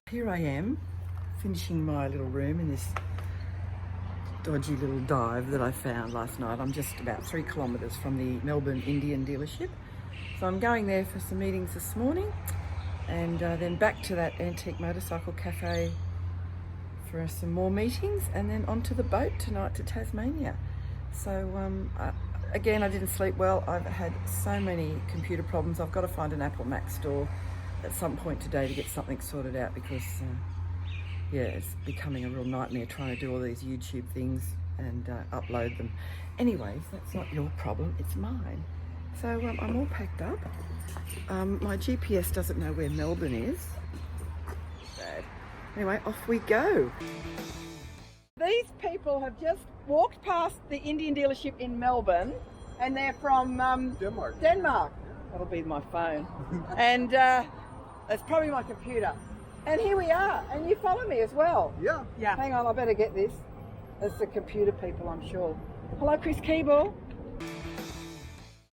Here I am, finishing my little room in this dodgy little dive that I found last night. I'm just about 3 kilometres from the Melbourne Indian dealership. So I'm going there for some meetings this morning and then back to that antique motorcycle cafe for some more meetings and then onto the boat tonight to Tasmania. So again, I didn't sleep well. I've had so many computer problems. I've got to find an Apple Mac store at some point today to get something sorted out because yeah, it's becoming a real nightmare trying to do all these YouTube things and upload them. Anyways, that's not your problem, it's mine. So I'm all packed up. My GPS doesn't know where Melbourne is. Bad. Anyway, off we go. These people have just walked past the Indian dealership in Melbourne and they're from Denmark. That'll be my phone. And it's probably my computer. And here we are, and you follow me as well. Yeah. Hang on, I better get this. It's the computer people, I'm sure. Hello, Chris Keeble.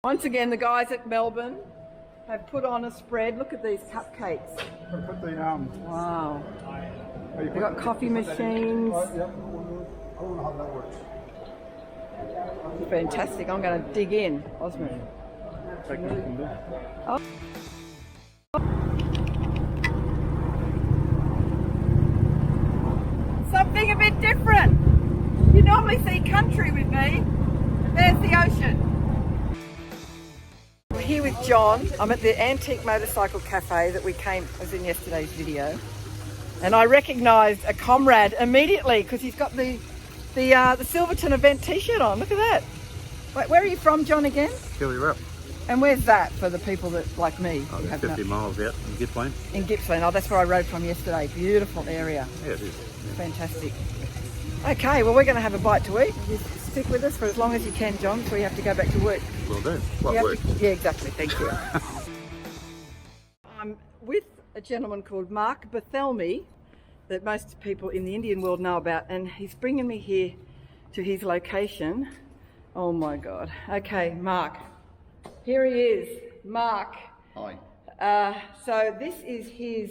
Once again, the guys at Melbourne have put on a spread. Look at these cupcakes. Put the Wow. They've got coffee machines. I don't know how that works. Fantastic. I'm going to dig in, Osmond. Oh. Something a bit different. You normally see country with me. There's the ocean. We're here with John. I'm at the Antique Motorcycle Cafe that was in yesterday's video. And I recognised a comrade immediately because he's got the Silverton event t-shirt on. Look at that. Wait, where are you from, John, again? Killy Rep. And where's that for the people that, like me? Oh, 50 miles out in Gippsland. In Gippsland. Oh, that's where I rode from yesterday. Beautiful area. Yeah, it is. Fantastic. Okay, well, we're going to have a bite to eat. You stick with us for as long as you can, John, before you have to go back to work. Will do. What work? Yeah, exactly. Thank you. I'm with a gentleman called Mark Bethelemie that most people in the Indian world know about, and he's bringing me here to his location. Oh my God. Okay, Mark. Here he is, Mark. Hi. So this is his.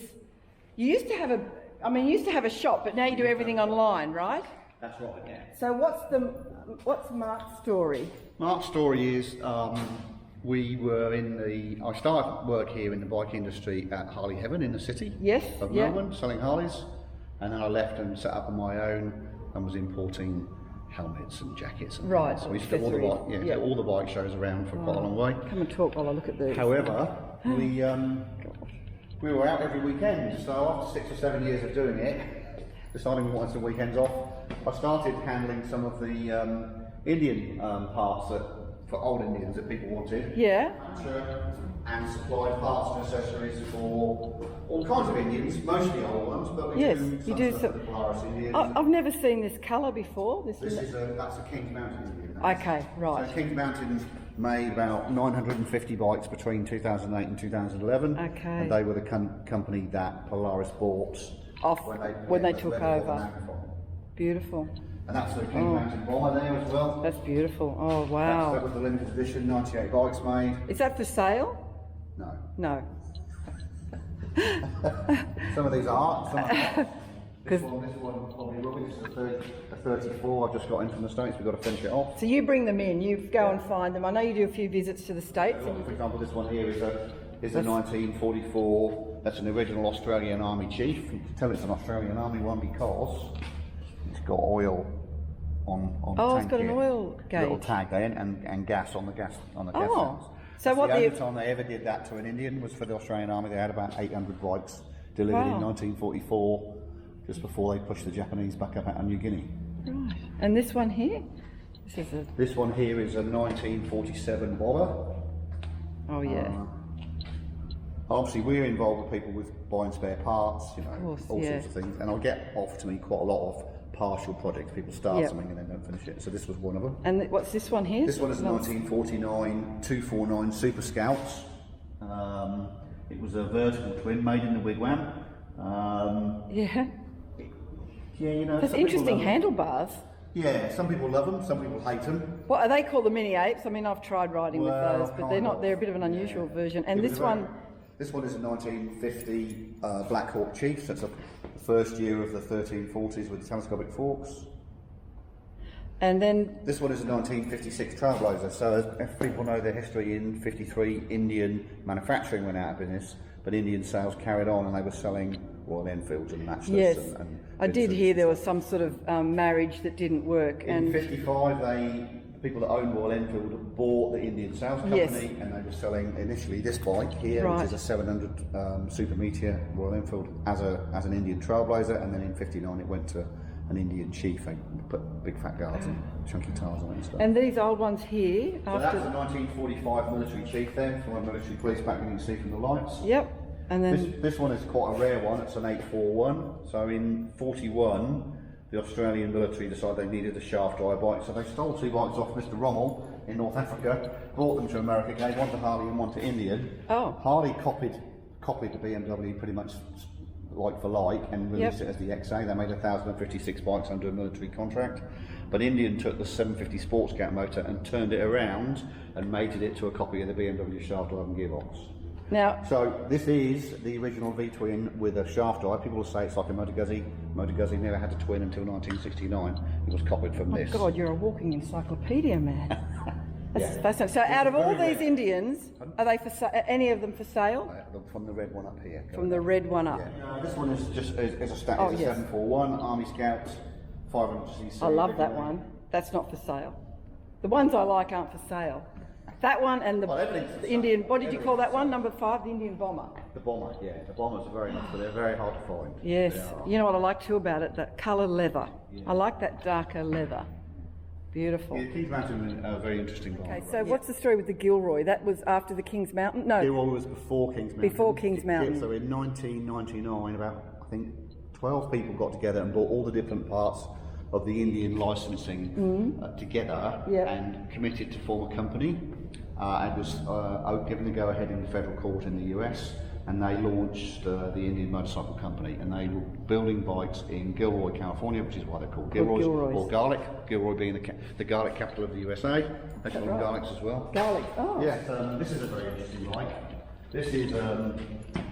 You used to have a shop, but now you do everything online, right? That's right, yeah. So what's Mark's story? Mark's story is we were I started work here in the bike industry at Harley Heaven in the city of Melbourne, selling Harleys, and then I left and set up on my own and was importing helmets and jackets and right. things. So we used to do all the bike shows around for quite a long way. Come and talk while I look at these. However, we were out every weekend, so after 6 or 7 years of doing it, deciding we wanted some weekends off, I started handling some of the Indian parts for old Indians that people wanted. Yeah. And supplied parts and accessories for all kinds of Indians, mostly old ones, but we do some stuff for the Polaris Indians. I've never seen this colour before. That's a King's Mountain Indian. Okay, right. So King's Mountain made about 950 bikes between 2008 and 2011. Okay. And they were the company that Polaris bought off when they took over. Beautiful. And that's the King's Mountain Bomber there as well. That's beautiful. Oh wow. That was the limited edition, 98 bikes made. Is that for sale? No. No. Some of these are, some are not. This one probably will be. This is a 34 I've just got in from the States. We've got to finish it off. So you bring them in, you go and find them. I know you do a few visits to the States. For example, this one here is a 1944. That's an original Australian Army chief. You can tell it's an Australian Army one because it's got oil on the tank. It's got an oil gauge. Little tag there and gas on the gas tanks. So the only time they ever did that to an Indian was for the Australian Army. They had about 800 bikes delivered in 1944, just before they pushed the Japanese back up out of New Guinea. Right. And this one here? This one here is a 1947 bobber. Oh yeah. Obviously, we're involved with people with buying spare parts, all sorts of things, and I'll get off to me quite a lot of partial projects. People start something and then don't finish it. So this was one of them. And what's this one here? This one is a 1949 249 Super Scouts. It was a vertical twin made in the wigwam. That's interesting handlebars. Yeah, some people love them, some people hate them. What are they called? The mini apes? I mean, I've tried riding with those, but they're not. They're a bit of an unusual version. And this This one is a 1950 Black Hawk Chief. That's the first year of the 1340s with the telescopic forks. And then this one is a 1956 Trailblazer. So as people know their history, in 53 Indian manufacturing went out of business, but Indian sales carried on, and they were selling Royal Enfields and Matchless. Yes, and I did hear there was some sort of marriage that didn't work. In 55, the people that owned Royal Enfield bought the Indian sales company, yes, and they were selling initially this bike here, right, which is a 700 Super Meteor Royal Enfield, as an Indian Trailblazer, and then in 59 it went to an Indian Chief. They put big fat guards and chunky tires on it and stuff. And these old ones here, so that's a 1945 military Chief there, from a military police back, you can see from the lights. Yep. And then this one is quite a rare one. It's an 841. So in 41, the Australian military decided they needed a shaft drive bike, so they stole two bikes off Mr. Rommel in North Africa, brought them to America, gave one to Harley and one to Indian. Oh. Harley copied the BMW pretty much like for like and released it as the XA. They made 1,056 bikes under a military contract. But Indian took the 750 Sports Cat motor and turned it around and mated it to a copy of the BMW shaft drive and gearbox. Now, so this is the original V-twin with a shaft drive. People will say it's like a Motor Guzzi. Motor Guzzi never had a twin until 1969. It was copied from this. Oh God, you're a walking encyclopedia, man. That's fascinating. So out of all these Indians, are they any of them for sale? From the red one up here. From the red one up. Yeah. This one is just is a 741 Army Scout 500cc. I love that one. That's not for sale. The ones I like aren't for sale. That one and the Indian, what did you call that one? Number 5, the Indian Bomber. The Bomber, yeah. The Bombers are very nice, but they're very hard to find. Yes. You know what I like too about it? That colour leather. Yeah. I like that darker leather. Beautiful. Yeah, Kings Mountain is a very interesting bike. Okay, so what's the story with the Gilroy? That was after the Kings Mountain? No. Gilroy was before Kings Mountain. Before Kings Mountain. So in 1999, about, I think, 12 people got together and bought all the different parts of the Indian licensing together and committed to form a company. It was given the go-ahead in the federal court in the US, and they launched the Indian Motorcycle Company, and they were building bikes in Gilroy, California, which is why they're called Gilroys, or Garlic. Gilroy being the garlic capital of the USA. They call them garlics as well. Garlic, oh. Yeah, this is a very interesting bike. This is a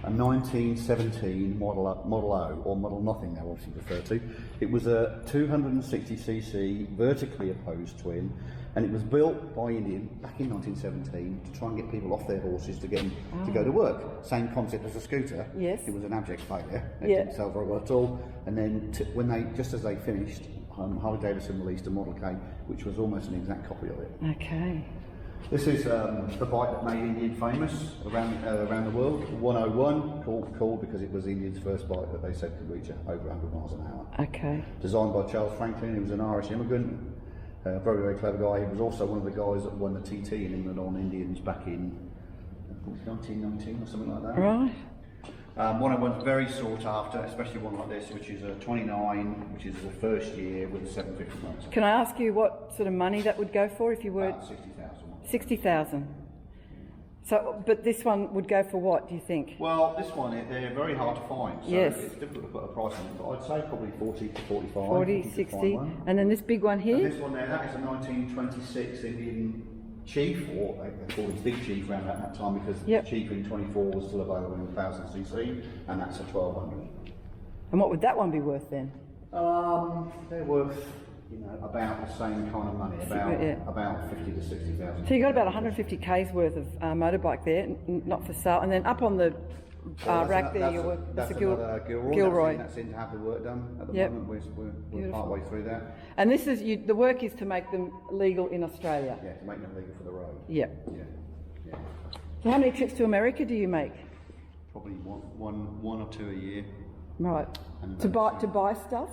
1917 Model O, or Model Nothing they're obviously referred to. It was a 260cc vertically opposed twin, and it was built by Indian back in 1917 to try and get people off their horses to get them to go to work. Same concept as a scooter. Yes. It was an abject failure. It didn't sell very well at all. And then just as they finished, Harley Davidson released a Model K, which was almost an exact copy of it. Okay. This is the bike that made Indian famous around the world. 101, called because it was Indian's first bike that they said could reach over 100 miles an hour. Okay. Designed by Charles Franklin. He was an Irish immigrant, very, very clever guy. He was also one of the guys that won the TT in England on Indians back in 1919 or something like that. Right. 101's very sought after, especially one like this, which is a 29, which is the first year with a 750 motor. Can I ask you what sort of money that would go for if you were... About 60,000. 60,000. So, but this one would go for what, do you think? Well, this one, they're very hard to find, so it's difficult to put a price on it, but I'd say probably 40 to 45. 40, 60, and then this big one here? And this one there, that is a 1926 Indian Chief, or they called it Big Chief around that time, because the Chief in 24 was still available in 1000cc, and that's a 1200. And what would that one be worth then? They're worth, about the same kind of money, about 50 to 60,000. So you got about 150k's worth of motorbike there, not for sale, and then up on the rack there, that's another Gilroy. That's in to have the work done at the moment. We're part way through that. And this is the work is to make them legal in Australia. Yeah, to make them legal for the road. Yeah. So how many trips to America do you make? Probably one or two a year. Right. To buy stuff.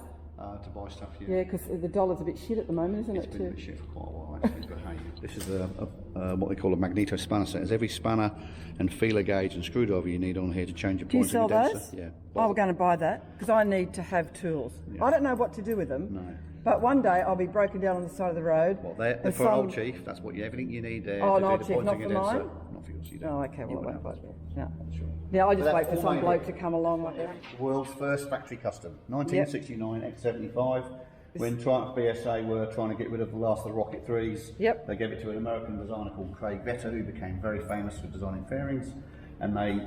To buy stuff, Yeah, because the dollar's a bit shit at the moment, isn't it? It's been a bit shit for quite a while, actually. But hey, this is what they call a magneto spanner set. There's every spanner and feeler gauge and screwdriver you need on here to change your points. Do you sell of those? Yeah. Oh, we're going to buy that because I need to have tools. Yeah. I don't know what to do with them. No. But one day I'll be broken down on the side of the road. Well, they're for an old chief. That's what everything you need there. Oh, an to old do the chief, not pointing for and mine? Not for yours, you don't. Oh, okay. Well, won't have yeah. Sure. Yeah, I just But wait for that's some all bloke to come along like that. World's first factory custom, 1969 X75. When Triumph BSA were trying to get rid of the last of the Rocket 3s, they gave it to an American designer called Craig Vetter, who became very famous for designing fairings, and they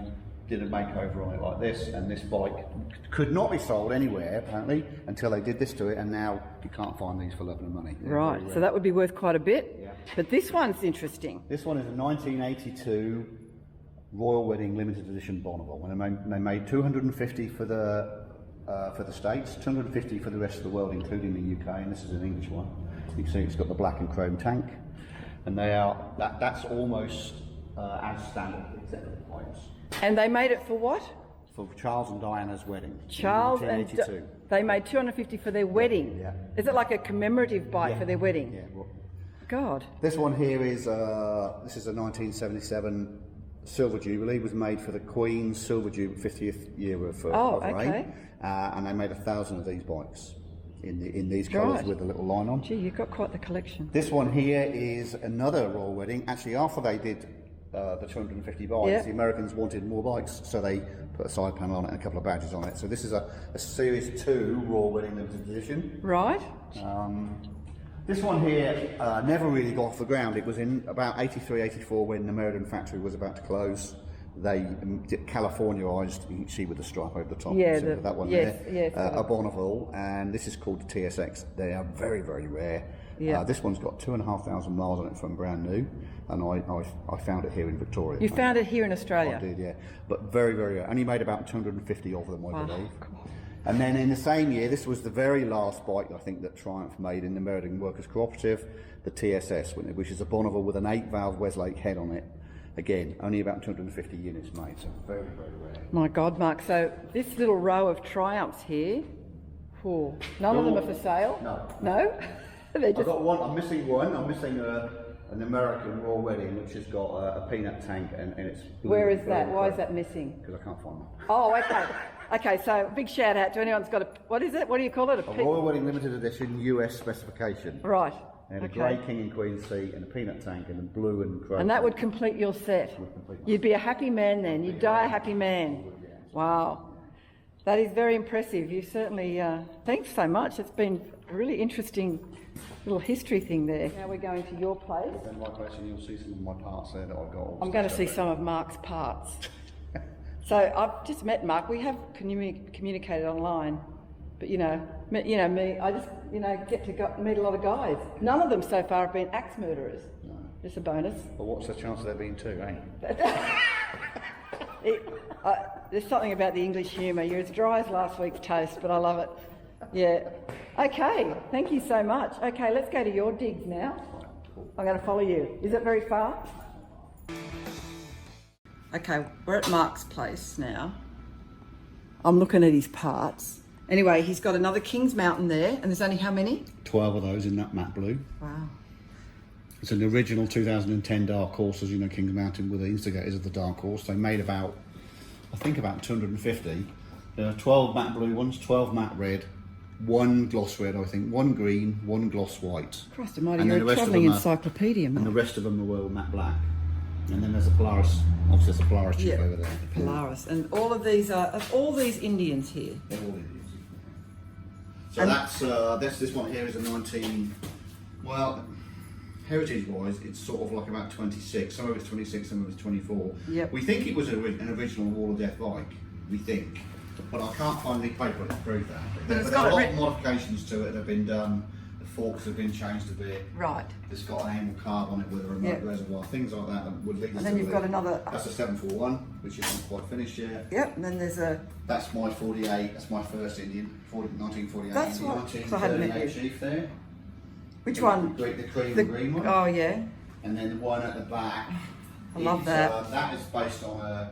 did a makeover on it like this, and this bike could not be sold anywhere apparently until they did this to it, and now you can't find these for love and money. They're right, so that would be worth quite a bit. Yeah. But this one's interesting. This one is a 1982 Royal Wedding limited edition Bonneville. When they made 250 for the States, 250 for the rest of the world, including the UK, and this is an English one. You can see it's got the black and chrome tank, and they are that's almost as standard, except for the points. And they made it for what? For Charles and Diana's wedding. Charles in and 1982. they made 250 for their wedding. Yeah. Is it like a commemorative bike Yeah. for their wedding? Yeah. Well, God. this one here is this is a 1977 Silver Jubilee. Was made for the Queen's Silver Jubilee 50th year of reign, and they made 1,000 of these bikes in these colours with a little line on. Gee, you've got quite the collection. This one here is another Royal Wedding. Actually, after they did the 250 bikes, the Americans wanted more bikes, so they put a side panel on it and a couple of badges on it. So this is a Series 2 Royal Wedding limited edition. Right. This one here never really got off the ground. It was in about 83, 84 when the Meriden factory was about to close. They Californiaised, you can see with the stripe over the top, that one there, a Bonneville, and this is called the TSX. They are very, very rare. Yeah. This one's got 2,500 miles on it from brand new, and I found it here in Victoria. You found it here in Australia? I did, yeah. But very, very rare. Only made about 250 of them, I believe. And then in the same year, this was the very last bike I think that Triumph made in the Meriden Workers Cooperative, the TSS, which is a Bonneville with an 8-valve Westlake head on it. Again, only about 250 units made, so very, very rare. My God, Mark, so this little row of Triumphs here, none of them are for sale? No. No? I've got one, I'm missing one. I'm missing an American Royal Wedding which has got a peanut tank and it's... Where is that? Why is that missing? Because I can't find one. Oh, okay. Okay, so big shout out to anyone who's got what is it? What do you call it? A Royal Wedding limited edition US specification. Right. And a grey king and queen seat and a peanut tank and a blue and chrome. And that would complete your set. You'd be a happy man then. You'd die a happy man. Wow. That is very impressive. You certainly, thanks so much. It's been a really interesting little history thing there. Now we're going to your place. In my place, and you'll see some of my parts there that I've got. I'm going to see some of Mark's parts. So I've just met Mark. We have communicated online, but you know me. I just get to meet a lot of guys. None of them so far have been axe murderers. No. Just a bonus. But what's the chance of there being two, eh? There's something about the English humour. You're as dry as last week's toast, but I love it. Yeah. Okay. Thank you so much. Okay, let's go to your digs now. I'm going to follow you. Is it very far? Okay, we're at Mark's place now. I'm looking at his parts. Anyway, he's got another King's Mountain there, and there's only how many? 12 of those in that matte blue. Wow. It's an original 2010 Dark Horse, as you know, King's Mountain were the instigators of the Dark Horse. They made about 250. There are 12 matte blue ones, 12 matte red, 1 gloss red, I think, 1 green, 1 gloss white. Christ almighty, you're a travelling encyclopedia, man. And the rest of them were matte black. And then there's a Polaris, obviously there's a Polaris chip over there. Polaris. And all of these are, all these Indians here? They're all Indians. So this one here is a 19, well, heritage-wise, it's sort of like about 26. Some of it's 26, some of it's 24. Yep. We think it was an original Wall of Death bike, we think. But I can't find the paper to prove that. But there are a lot of modifications to it that have been done. The forks have been changed a bit. Right. It's got an angle carb on it with a remote reservoir, things like that would lead us to. And then you've got another. That's a 741, which isn't quite finished yet. Yep, and then there's a. That's my 48. That's my first Indian, 1948. That's what. 1938 Chief there. Which one? The cream and green one. Oh yeah. And then the one at the back. I love that. That is based on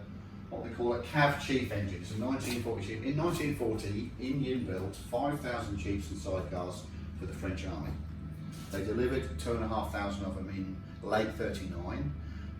what they call a Cav Chief engine. It's a 1940 Chief. In 1940, Indian built 5,000 Chiefs and sidecars for the French army. They delivered 2,500 of them in late 39.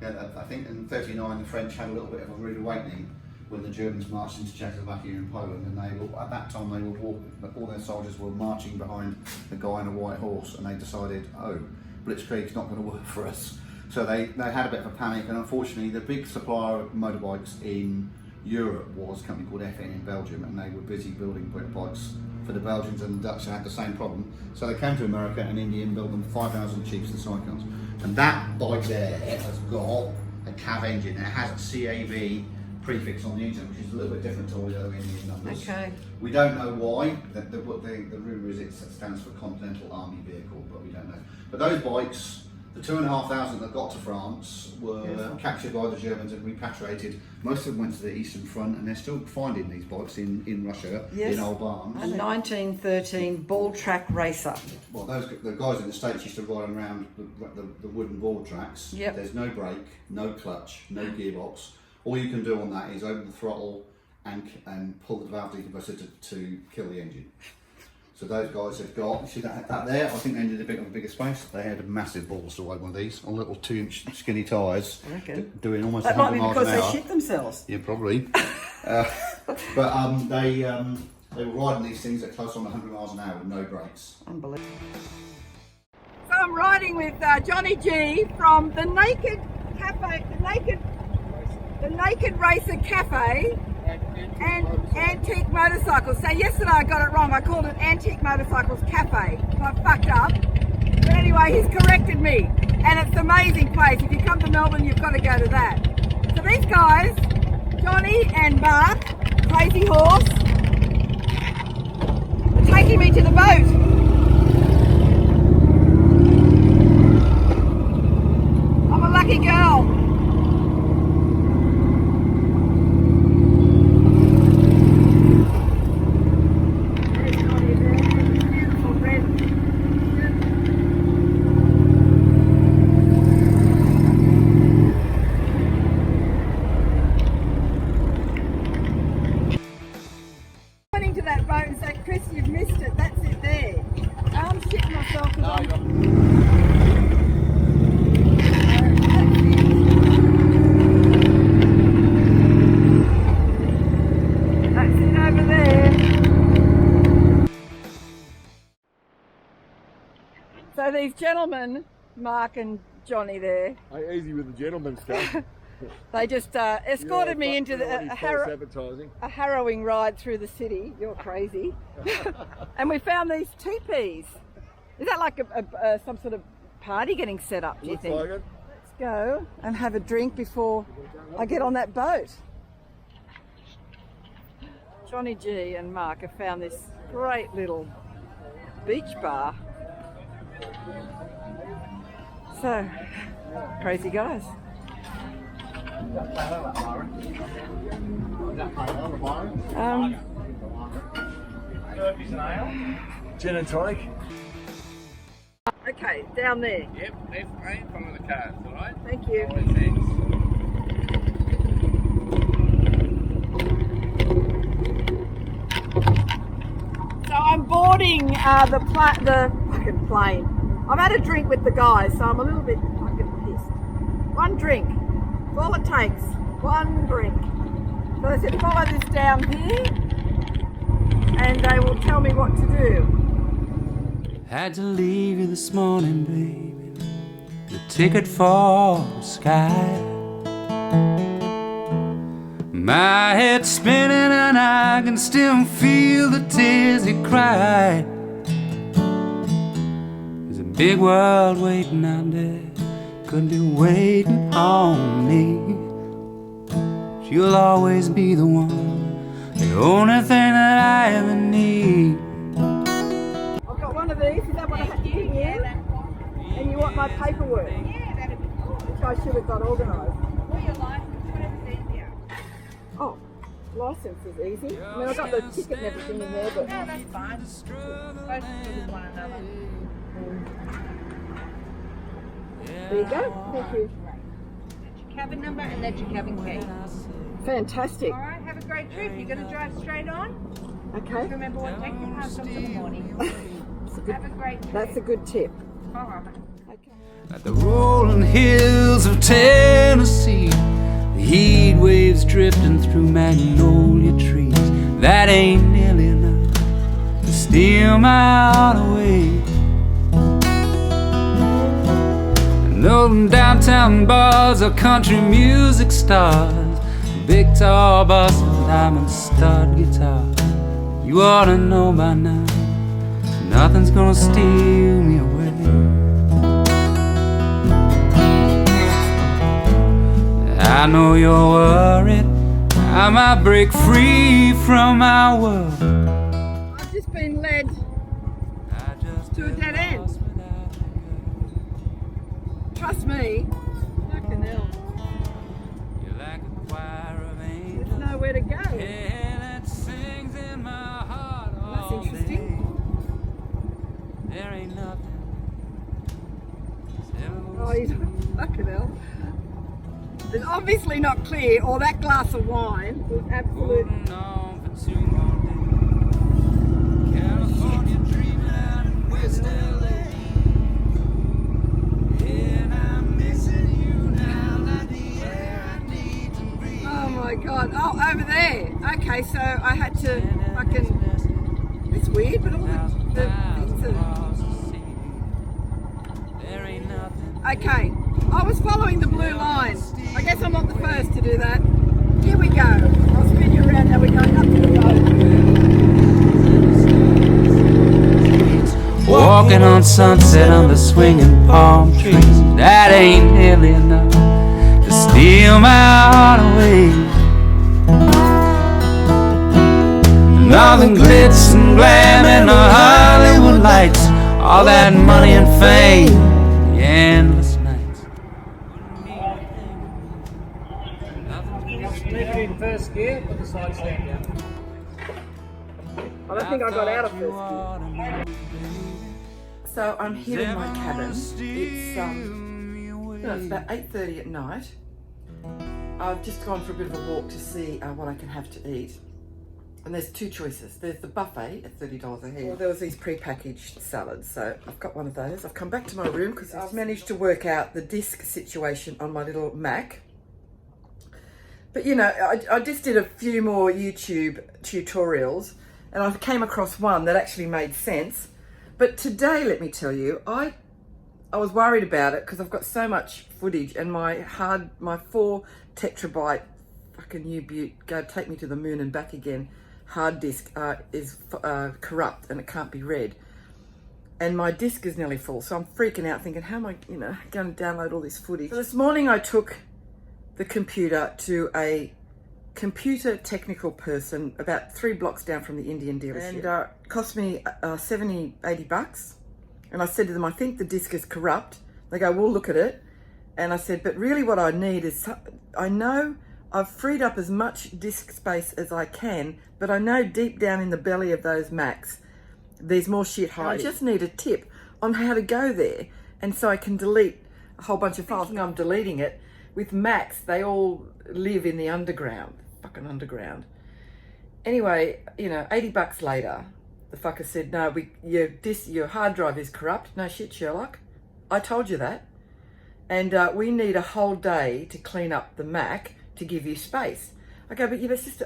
I think in 39 the French had a little bit of a rude awakening when the Germans marched into Czechoslovakia and Poland, and at that time they would walk, all their soldiers were marching behind a guy on a white horse, and they decided, oh, Blitzkrieg's not going to work for us. So they had a bit of a panic, and unfortunately the big supplier of motorbikes in Europe was a company called FN in Belgium, and they were busy building bikes for the Belgians, and the Dutch had the same problem. So they came to America, and India and built them 5,000 Chiefs and sidecars. And that bike there has got a Cav engine. It has a CAV prefix on the engine, which is a little bit different to all the other Indian numbers. Okay. We don't know why. The rumour is it stands for Continental Army Vehicle, but we don't know. But those bikes, the 2,500 that got to France, were captured by the Germans and repatriated. Most of them went to the Eastern Front, and they're still finding these bikes in Russia, in old barns. A 1913 ball track racer. Well, the guys in the States used to ride around the wooden ball tracks. Yep. There's no brake, no clutch, no gearbox. All you can do on that is open the throttle and pull the valve decompressor to kill the engine. So those guys have got, you see that there? I think they needed a bit of a bigger space. They had massive balls to ride one of these on little 2-inch skinny tyres, doing almost 100 miles an hour. That might be because they shit themselves. Yeah, probably. But they were riding these things at close on 100 miles an hour with no brakes. Unbelievable. So I'm riding with Johnny G from the Naked Cafe, the Naked Racer Cafe and Antique Motorcycles. So yesterday I got it wrong. I called it Antique Motorcycles Cafe. So I fucked up. But anyway, he's corrected me. And it's an amazing place. If you come to Melbourne, you've got to go to that. So these guys, Johnny and Mark, Crazy Horse, are taking me to the boat. I'm a lucky girl. To that boat and say, Chris, you've missed it. That's it there. I'm shitting myself. That's it over there. So these gentlemen, Mark and Johnny there. Hey, easy with the gentleman stuff. They just escorted me into a harrowing ride through the city. You're crazy. And we found these teepees. Is that like some sort of party getting set up, do you think? Like it. Let's go and have a drink before I get on that boat. Johnny G and Mark have found this great little beach bar. So, crazy guys. Gin and tonic. Okay, down there. Yep, left lane, follow the cars, alright? Thank you. So I'm boarding the fucking plane. I've had a drink with the guys, so I'm a little bit fucking pissed. One drink. That's all it takes. One drink. So they said follow this down here and they will tell me what to do. Had to leave you this morning, baby. The ticket for the sky. My head's spinning and I can still feel the tears you cried. There's a big world waiting out there, could be waiting on me. You'll always be the one, the only thing that I ever need. I've got one of these. Is that what I have to give you? And you want my paperwork? Yeah, that'd be cool. Which I should have got organised. Or your license, whatever's easier. Oh, licence is easy. I mean, I've got the ticket and everything in there, but... No, that's fine. Both with one another. There you go. Thank you. That's your cabin number and that's your cabin key. Fantastic. Alright, have a great trip. You're going to drive straight on. Okay. Just remember what takes your house up in the morning. Have a great trip. That's a good tip. Alright. Okay. Like the rolling hills of Tennessee, the heat waves drifting through magnolia trees. That ain't nearly enough to steal my heart away. And those downtown bars are country music stars, big tall bosses, diamond stud guitar. You ought to know by now, nothing's gonna steal me away. I know you're worried, I might break free from my world. I've just been led to a dead end. Trust me. Fucking hell. You're like a choir of angels. There's nowhere to go. And it sings in my heart all That's interesting. day. There ain't nothing. Oh, he's fucking hell. It's obviously not clear, or that glass of wine was absolute. Holding on for 2 more days. California dreaming out in West LA. And I'm missing you now like the air I need to breathe. Oh my god. Oh, over there. Okay, so I had to fucking. It's weird, but all the things are. There ain't nothing. Okay, I was following the blue line. I guess I'm not the first to do that. Here we go. I'll spin you around how we're going up to the road. Walking on sunset under swinging palm trees. That ain't nearly enough to steal my heart away. And all the glitz and glam and the Hollywood lights, all that money and fame, the endless nights. Leave it in first gear, put the side stand down. I don't think I got out of this. So I'm here in my cabin. It's about 8:30 at night. I've just gone for a bit of a walk to see what I can have to eat. And there's 2 choices. There's the buffet at $30 a head. Well, there was these pre-packaged salads, so I've got one of those. I've come back to my room because I've managed to work out the disc situation on my little Mac. But you know, I just did a few more YouTube tutorials and I came across one that actually made sense. But today, let me tell you, I was worried about it because I've got so much footage and my 4 tetrabyte fucking U-Butte, go take me to the moon and back again, hard disk is corrupt and it can't be read. And my disk is nearly full, so I'm freaking out thinking, how am I, going to download all this footage? So this morning I took the computer to a computer technical person about 3 blocks down from the Indian dealership. And it cost me 70, 80 bucks. And I said to them, I think the disk is corrupt. They go, we'll look at it. And I said, but really what I need is, I know I've freed up as much disk space as I can, but I know deep down in the belly of those Macs, there's more shit hiding. I just need a tip on how to go there. And so I can delete a whole bunch of files. I'm deleting it. With Macs, they all live in the underground, fucking underground. Anyway, 80 bucks later, the fucker said, no, your hard drive is corrupt. No shit, Sherlock. I told you that. And we need a whole day to clean up the Mac to give you space. I go, but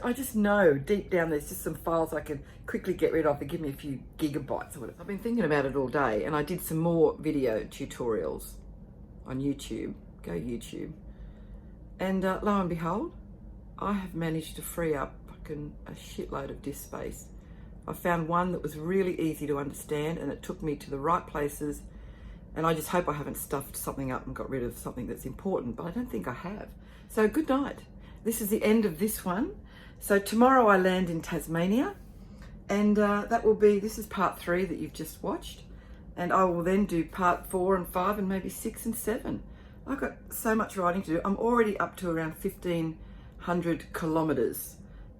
I just know deep down there's just some files I can quickly get rid of to give me a few gigabytes or whatever. I've been thinking about it all day and I did some more video tutorials on YouTube. Go YouTube. And lo and behold, I have managed to free up fucking a shitload of disk space. I found one that was really easy to understand and it took me to the right places, and I just hope I haven't stuffed something up and got rid of something that's important, but I don't think I have. So good night. This is the end of this one. So tomorrow I land in Tasmania, and this is part 3 that you've just watched, and I will then do part 4 and 5 and maybe 6 and 7. I've got so much riding to do. I'm already up to around 1,500 kilometres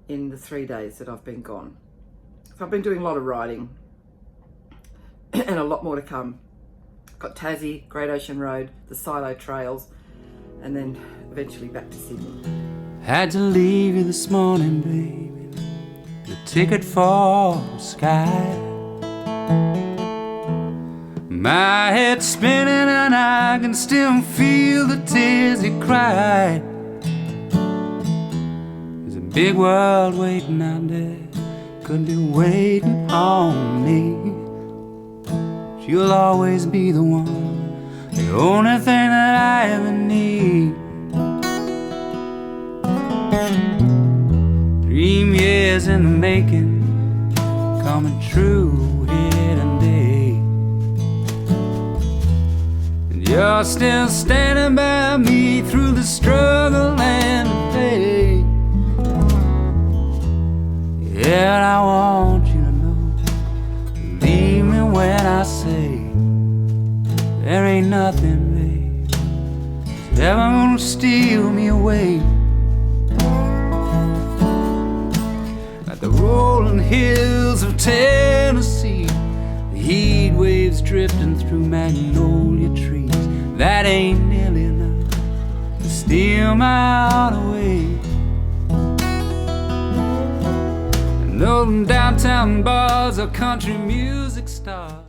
in the 3 days that I've been gone. So I've been doing a lot of riding and a lot more to come. Got Tassie, Great Ocean Road, the Silo Trails, and then eventually back to Sydney. Had to leave you this morning, baby. The ticket for the sky. My head's spinning and I can still feel the tears you cried. There's a big world waiting out there, could be waiting on me. You'll always be the one, the only thing that I ever need. 3 years in the making, coming true here today. And you're still standing by me through the struggle and the pain. Yeah, and I want you to know, believe me when I say there ain't nothing, babe, that's ever gonna steal me away. Like the rolling hills of Tennessee, the heat waves drifting through magnolia trees, that ain't nearly enough to steal my heart away. And those downtown bars are country music stars.